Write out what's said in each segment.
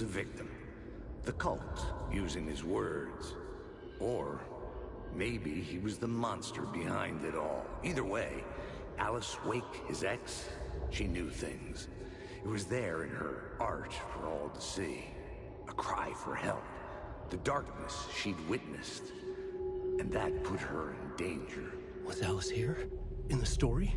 was a victim. The cult, using his words. Or maybe he was the monster behind it all. Either way, Alice Wake, his ex, she knew things. It was there in her art for all to see. A cry for help. The darkness she'd witnessed. And that put her in danger. Was Alice here? In the story?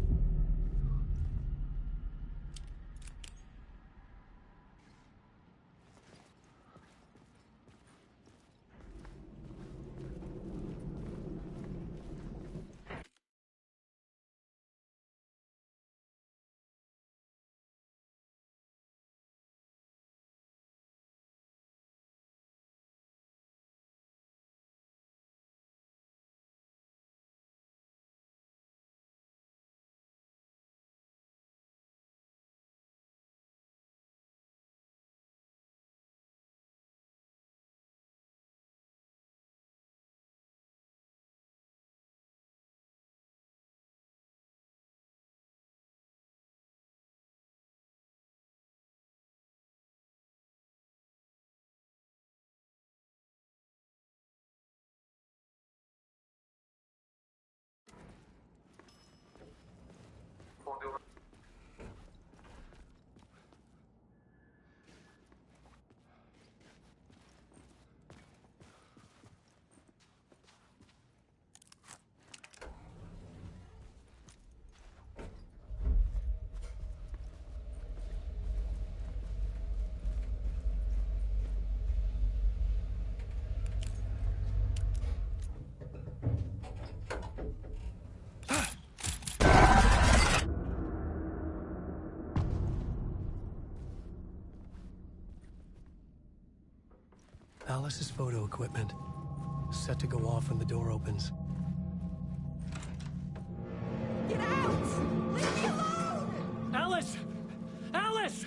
Alice's photo equipment, set to go off when the door opens. Get out! Leave me alone! Alice! Alice!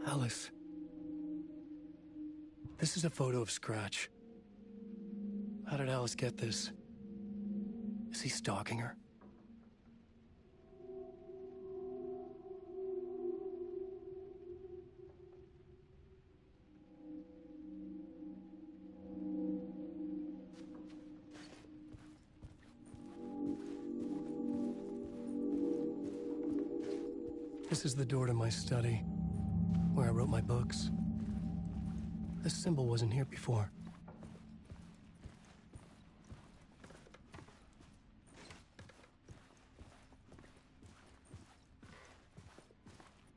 Alice. This is a photo of Scratch. How did Alice get this? Is he stalking her? This is the door to my study, where I wrote my books. This symbol wasn't here before.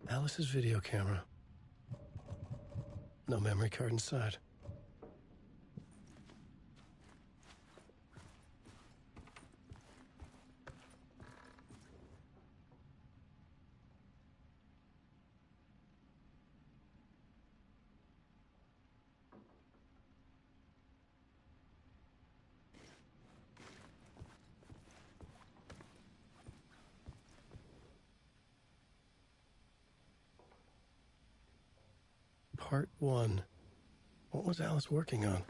Alice's video camera. No memory card inside. Part 1. What was Alice working on?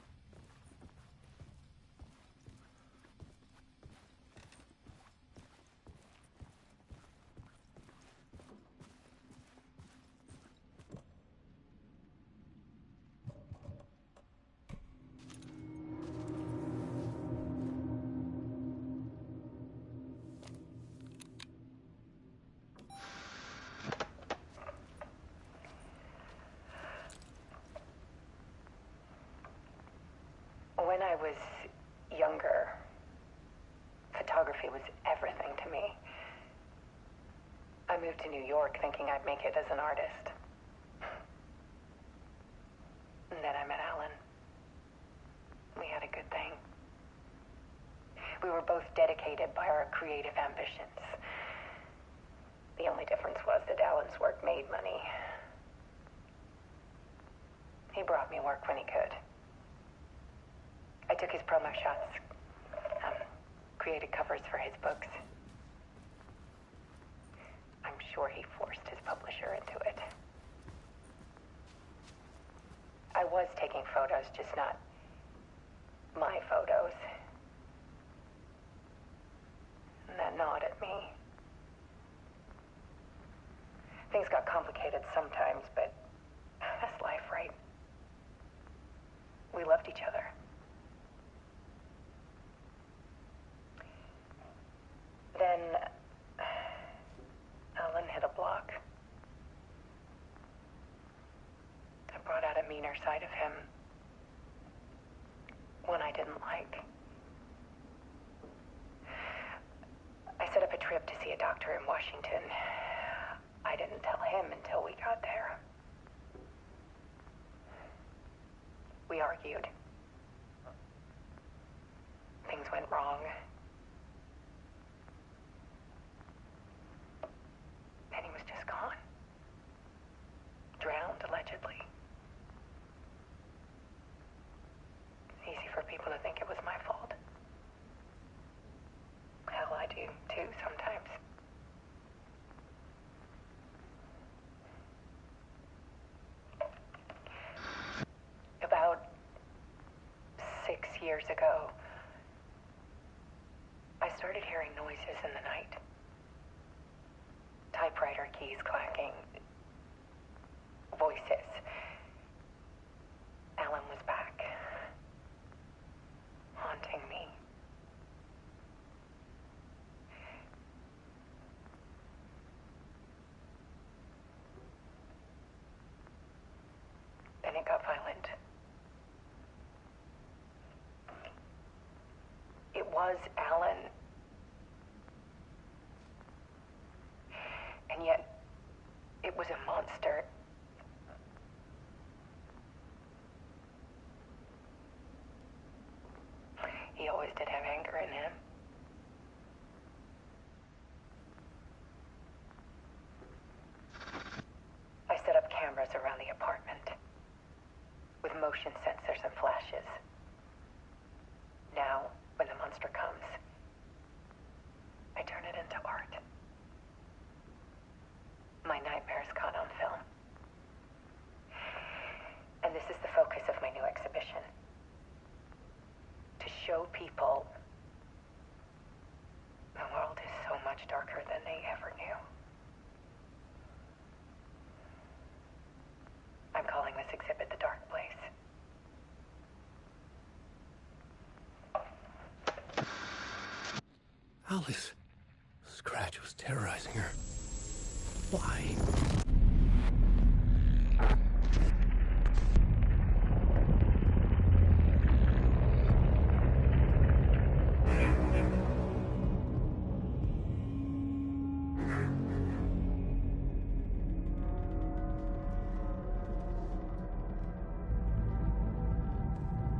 When I was younger, photography was everything to me. I moved to New York thinking I'd make it as an artist. And then I met Alan. We had a good thing. We were both dedicated by our creative ambitions. The only difference was that Alan's work made money. He brought me work when he could. I took his promo shots, created covers for his books. I'm sure he forced his publisher into it. I was taking photos, just not my photos. Things got complicated sometimes, but that's life, right? We loved each other. Then Alan hit a block. I brought out a meaner side of him. One I didn't like. I set up a trip to see a doctor in Washington. I didn't tell him until we got there. We argued. Things went wrong. And he was just gone. Drowned, allegedly. Easy for people to think it was my fault. Hell, I do too sometimes. About 6 years ago, I started hearing noises in the night. Typewriter keys clacking. Voices. Alan was back. Haunting me. Then it got violent. It was Alan. And yet, it was a monster. He always did have anger in him. I set up cameras around the apartment with motion sensors and flashes. Now, when the monster comes, I turn it into art. My nightmares caught on film. And this is the focus of my new exhibition. To show people the world is so much darker than they ever knew. I'm calling this exhibit The Dark Place. Alice. Scratch was terrorizing her. Why?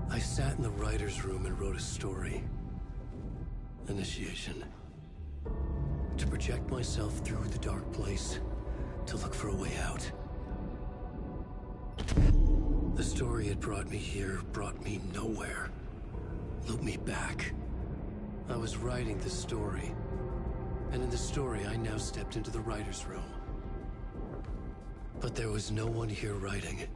I sat in the writer's room and wrote a story. Initiation. To project myself through the dark place, to look for a way out. The story had brought me here, brought me nowhere. Looped me back. I was writing the story. And in the story, I now stepped into the writer's room. But there was no one here writing it.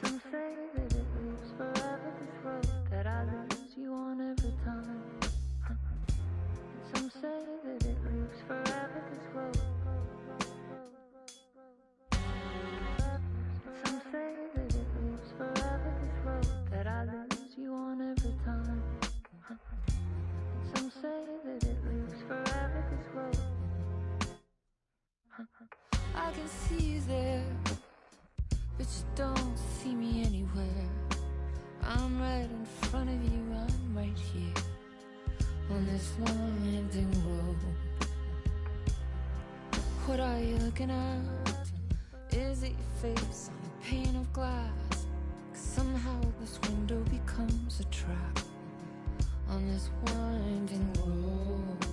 Some say that it lives forever, this road that I lose you on every time. Some say that it lives forever, this road. Some say that it lives forever, this road that I lose you on every time. Some say that it lives forever, this road. I can see you there, but you don't see me anywhere. looking at? Is it your face on a pane of glass? 'Cause somehow this window becomes a trap on this winding road.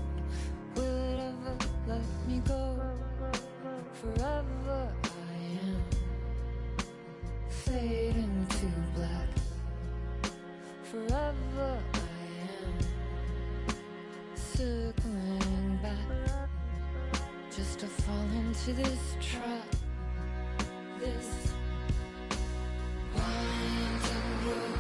Will it ever let me go? Forever I am fading to black. Forever I am circling back, just to fall into this trap. This winding road.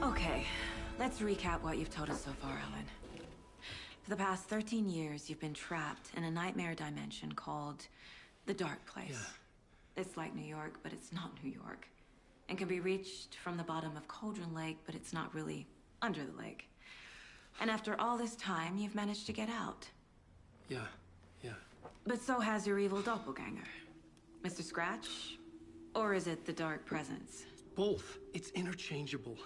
Okay, let's recap what you've told us so far, Alan. For the past 13 years, you've been trapped in a nightmare dimension called the Dark Place. Yeah. It's like New York, but it's not New York. And can be reached from the bottom of Cauldron Lake, but it's not really under the lake. And after all this time, you've managed to get out. Yeah. But so has your evil doppelganger. Mr. Scratch? Or is it the Dark Presence? Both. It's interchangeable.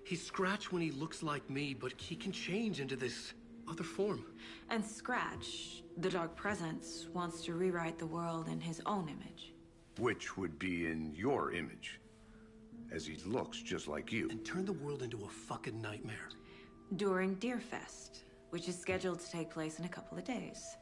He's Scratch when he looks like me, but he can change into this other form. And Scratch, the Dark Presence, wants to rewrite the world in his own image. Which would be in your image, as he looks just like you. And turn the world into a fucking nightmare. During Deerfest, which is scheduled to take place in a couple of days.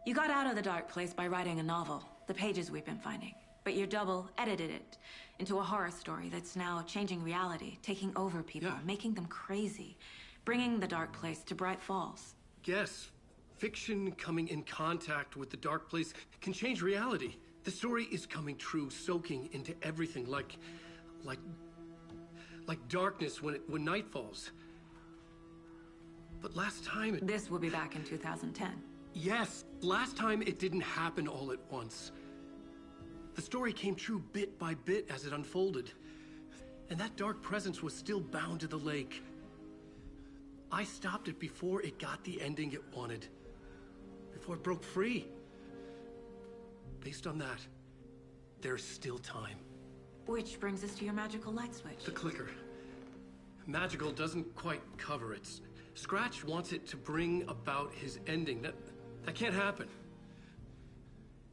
You got out of the Dark Place by writing a novel, the pages we've been finding. But your double edited it into a horror story that's now changing reality, taking over people, making them crazy, bringing the Dark Place to Bright Falls. Yes, fiction coming in contact with the Dark Place can change reality. The story is coming true, soaking into everything, like darkness when night falls. But last time This will be back in 2010. Yes, last time it didn't happen all at once. The story came true bit by bit as it unfolded. And that dark presence was still bound to the lake. I stopped it before it got the ending it wanted. Before it broke free. Based on that, there's still time. Which brings us to your magical light switch. The clicker. Magical doesn't quite cover it. Scratch wants it to bring about his ending. That can't happen.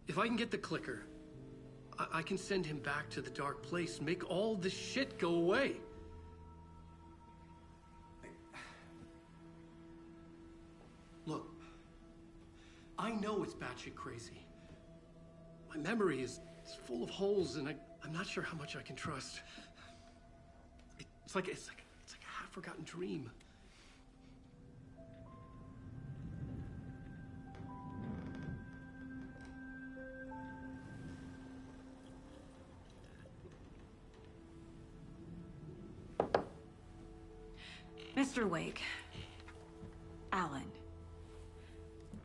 If I can get the clicker, I can send him back to the Dark Place, make all this shit go away. Look, I know it's batshit crazy. My memory is full of holes, and I'm not sure how much I can trust. It's like a half-forgotten dream. Mr. Wake, Alan,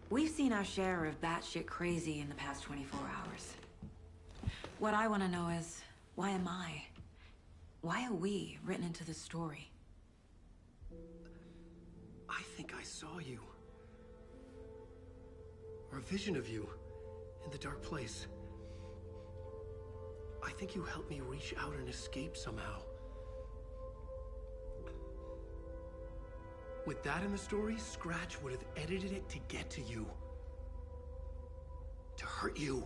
we've seen our share of batshit crazy in the past 24 hours. What I want to know is, why am I? Why are we written into the story? I think I saw you. Or a vision of you in the Dark Place. I think you helped me reach out and escape somehow. With that in the story, Scratch would have edited it to get to you. To hurt you.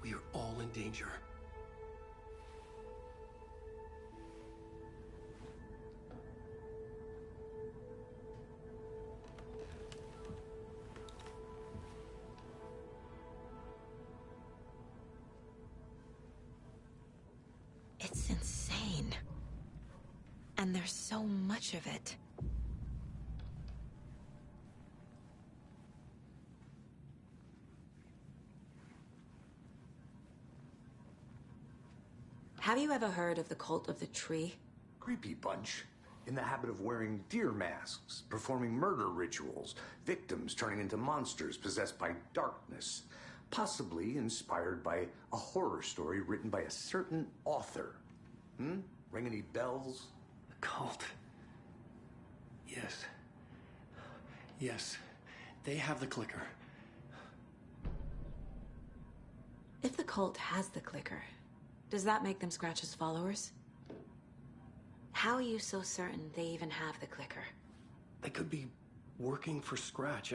We are all in danger. It's insane. And there's so much of it. Have you ever heard of the Cult of the Tree? Creepy bunch. In the habit of wearing deer masks, performing murder rituals, victims turning into monsters possessed by darkness. Possibly inspired by a horror story written by a certain author. Ring any bells? The cult. Yes. Yes. They have the clicker. If the cult has the clicker, does that make them Scratch's followers? How are you so certain they even have the clicker? They could be working for Scratch.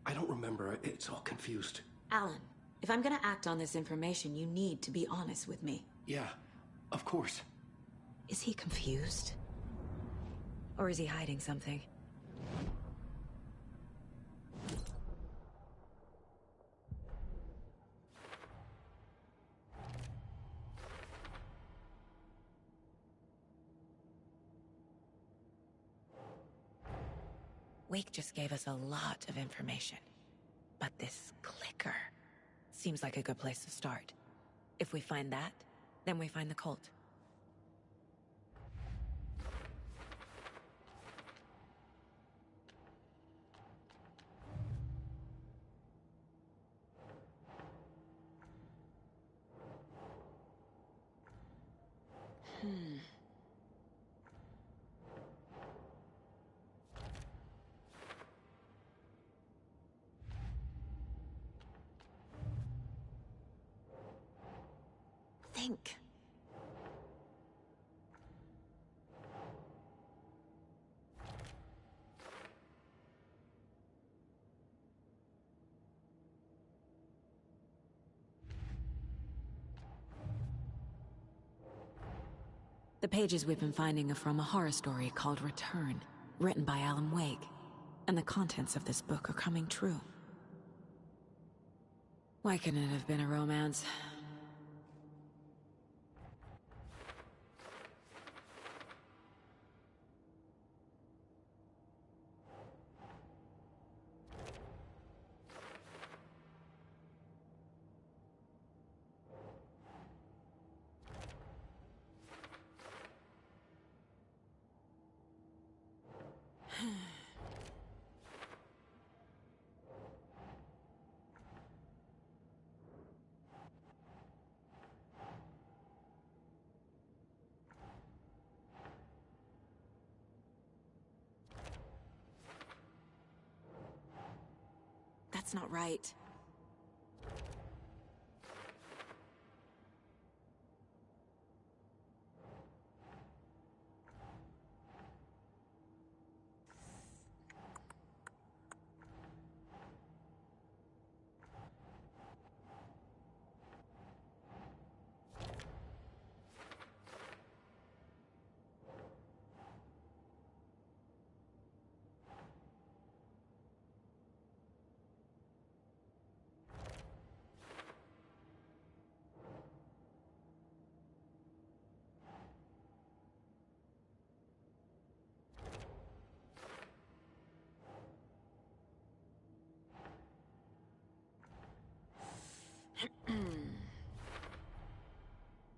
I don't remember. It's all confused. Alan, if I'm gonna act on this information, you need to be honest with me. Yeah, of course. Is he confused? Or is he hiding something? Wake just gave us a lot of information. But this clicker seems like a good place to start. If we find that, then we find the cult. Think. The pages we've been finding are from a horror story called Return, written by Alan Wake, and the contents of this book are coming true. Why couldn't it have been a romance? That's not right.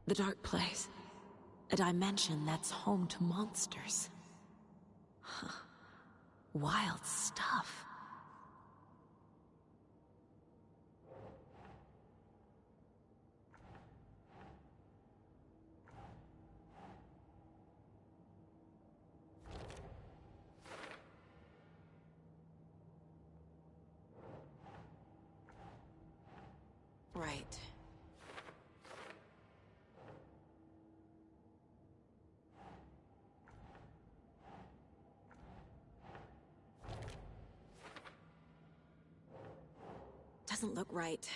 The dark place. A dimension that's home to monsters. Huh. Wild stuff. Right. doesn't look right.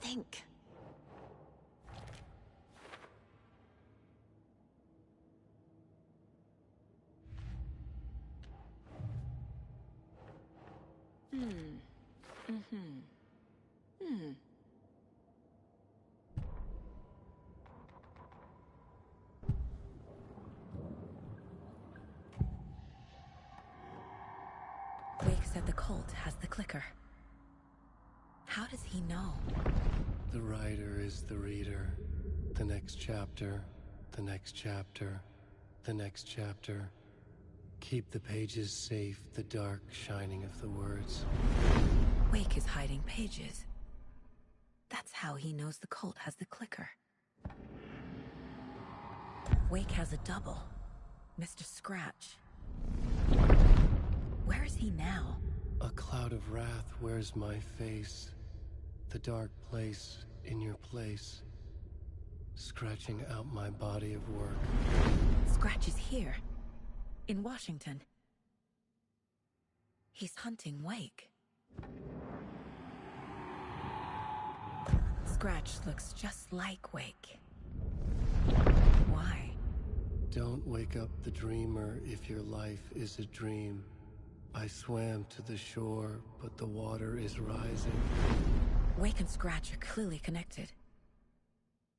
Think. Wake said the cult has the clicker. How does he know? The writer is the reader. The next chapter, the next chapter, the next chapter. Keep the pages safe, the dark shining of the words. Wake is hiding pages. That's how he knows the cult has the clicker. Wake has a double. Mr. Scratch. Where is he now? A cloud of wrath wears my face. The dark place in your place. Scratching out my body of work. Scratch is here. In Washington. He's hunting Wake. Scratch looks just like Wake. Why? Don't wake up the dreamer if your life is a dream. I swam to the shore, but the water is rising. Wake and Scratch are clearly connected.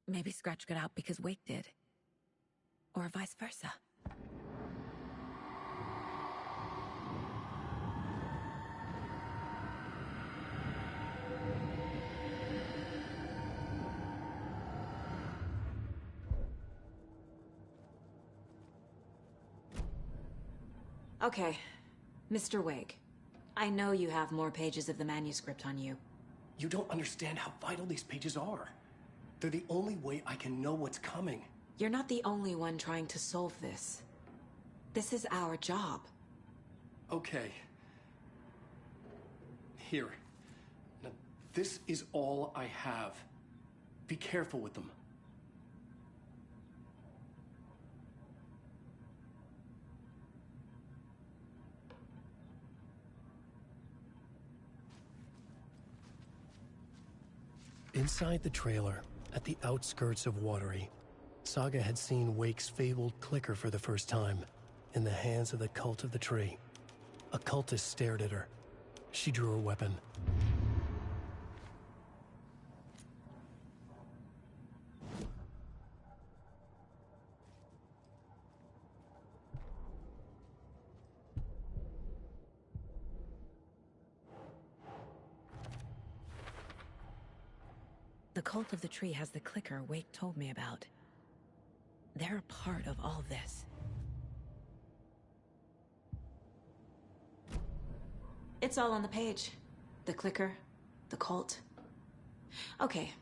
Maybe Scratch got out because Wake did. Or vice versa. Okay, Mr. Wake. I know you have more pages of the manuscript on you. You don't understand how vital these pages are. They're the only way I can know what's coming. You're not the only one trying to solve this. This is our job. Okay. Here. Now, this is all I have. Be careful with them. Inside the trailer, at the outskirts of Watery, Saga had seen Wake's fabled clicker for the first time, in the hands of the Cult of the Tree. A cultist stared at her. She drew her weapon. The Cult of the Tree has the clicker Wake told me about. They're a part of all this. It's all on the page. The clicker, the cult. Okay,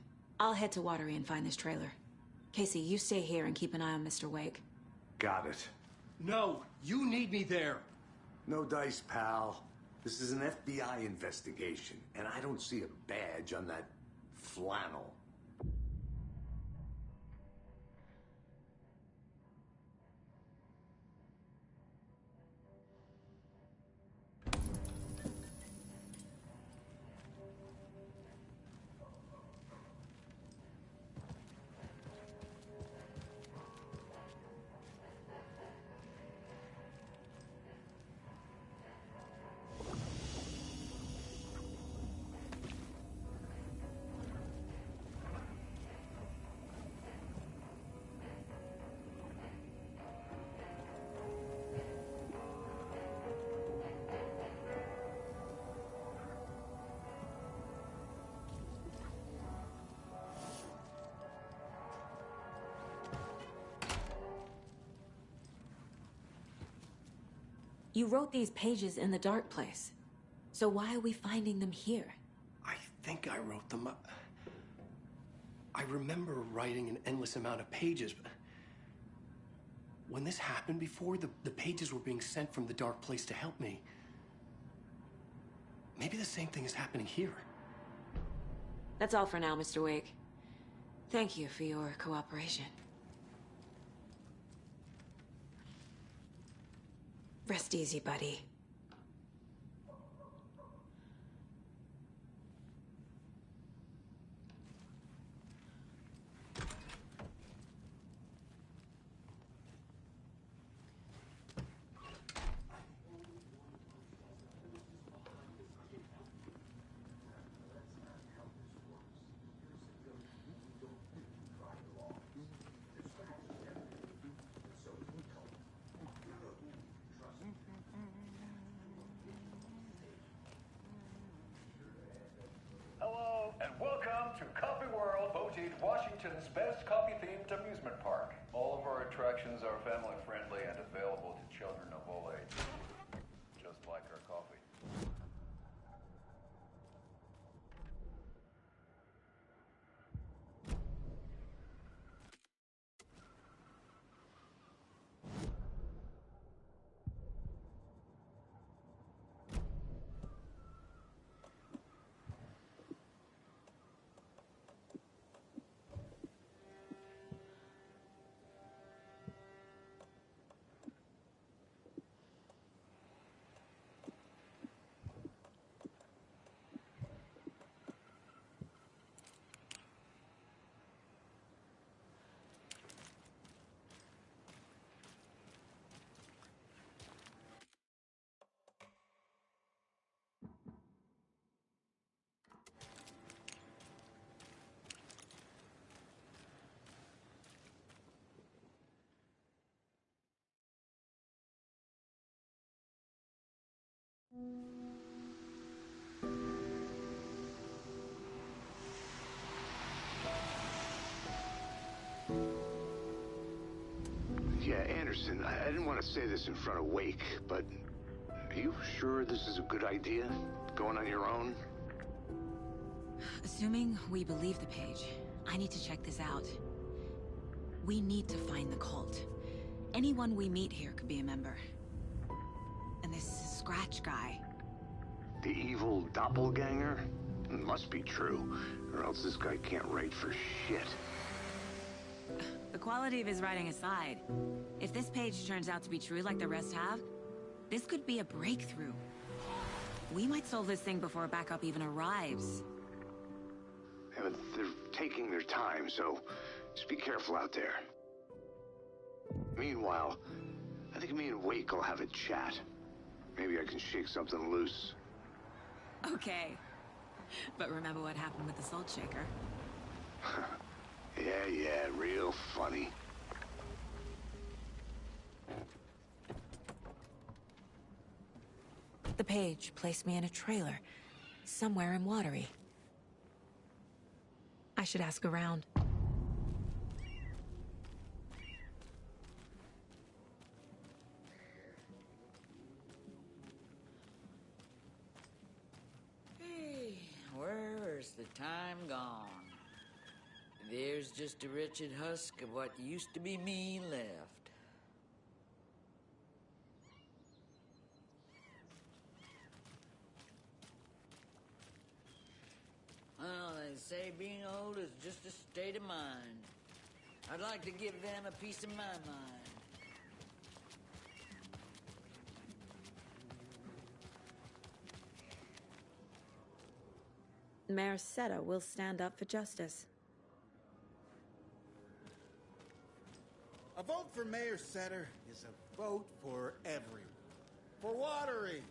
I'll head to Watery and find this trailer. Casey, you stay here and keep an eye on Mr. Wake. Got it. No, you need me there. No dice, pal. This is an FBI investigation, and I don't see a badge on that flannel. You wrote these pages in the dark place. So why are we finding them here? I think I wrote them. I remember writing an endless amount of pages. But when this happened before, the pages were being sent from the dark place to help me. Maybe the same thing is happening here. That's all for now, Mr. Wake. Thank you for your cooperation. Rest easy, buddy. Hello, and welcome to Coffee World, voted Washington's best coffee-themed amusement park. All of our attractions are family-friendly and available to children of all ages, just like our coffee. Yeah, Anderson, I didn't want to say this in front of Wake, but are you sure this is a good idea? Going on your own? Assuming we believe the page, I need to check this out. We need to find the cult. Anyone we meet here could be a member. And this Scratch guy. The evil doppelganger? Must be true, or else this guy can't write for shit. The quality of his writing aside, if this page turns out to be true like the rest have, this could be a breakthrough. We might solve this thing before backup even arrives. Yeah, but they're taking their time, so just be careful out there. Meanwhile, I think me and Wake will have a chat. Maybe I can shake something loose. Okay. But remember what happened with the salt shaker? Yeah, real funny. The page placed me in a trailer, somewhere in Watery. I should ask around. Hey, where's the time gone? There's just a wretched husk of what used to be me left. Well, they say being old is just a state of mind. I'd like to give them a piece of my mind. Mayor Seta will stand up for justice. A vote for Mayor Setter is a vote for everyone. For Watery.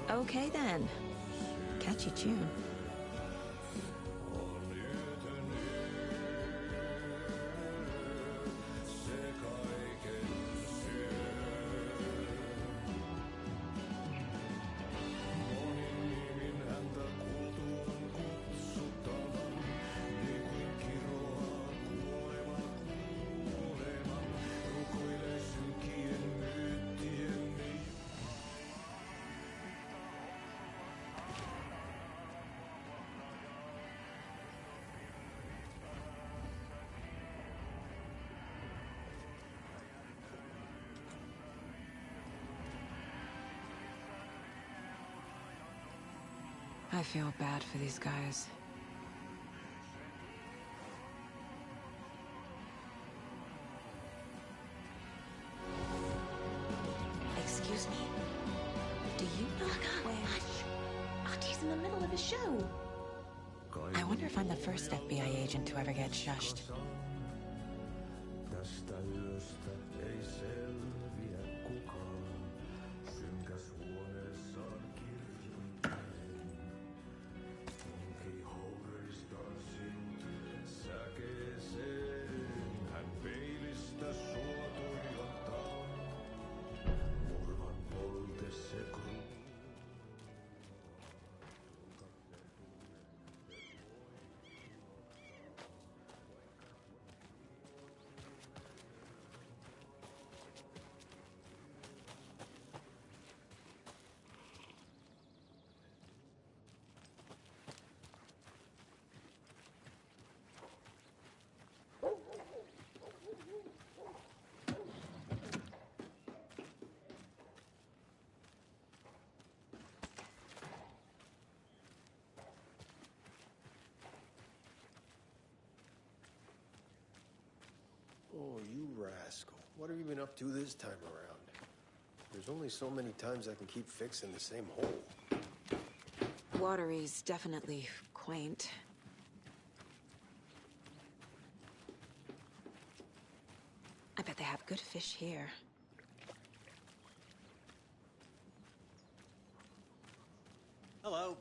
Okay then. Catchy tune. I feel bad for these guys. Excuse me. Do you know where? Hush! Artie's in the middle of a show. I wonder if I'm the first FBI agent to ever get shushed. Oh, you rascal. What have you been up to this time around? There's only so many times I can keep fixing the same hole. Watery's definitely quaint. I bet they have good fish here. Hello.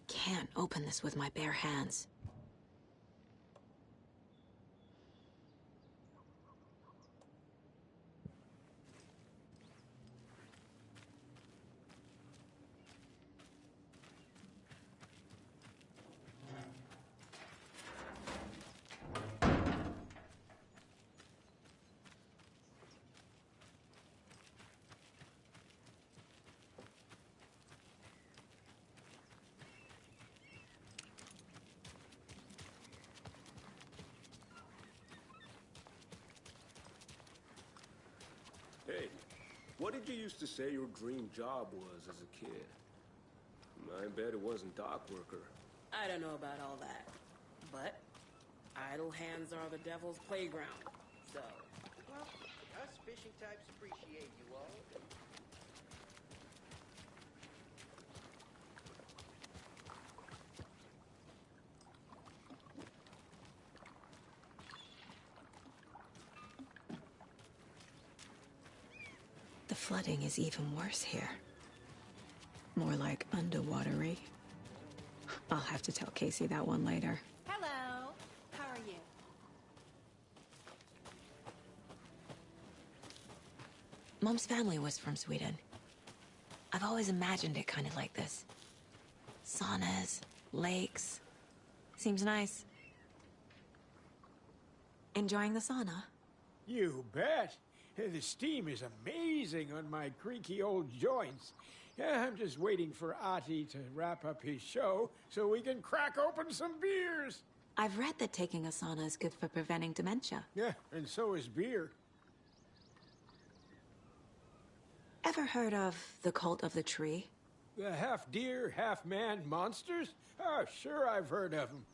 Can't open this with my bare hands. Hey, what did you used to say your dream job was as a kid? I bet it wasn't dock worker. I don't know about all that, but idle hands are the devil's playground, so... Well, us fishing types appreciate you all. The flooding is even worse here. More like underwatery. I'll have to tell Casey that one later. Hello. How are you? Mom's family was from Sweden. I've always imagined it kind of like this. Saunas, lakes. Seems nice. Enjoying the sauna? You bet. The steam is amazing on my creaky old joints. I'm just waiting for Ati to wrap up his show so we can crack open some beers. I've read that taking a sauna is good for preventing dementia. Yeah, and so is beer. Ever heard of the cult of the tree? The half-deer, half-man monsters? Oh, sure I've heard of them.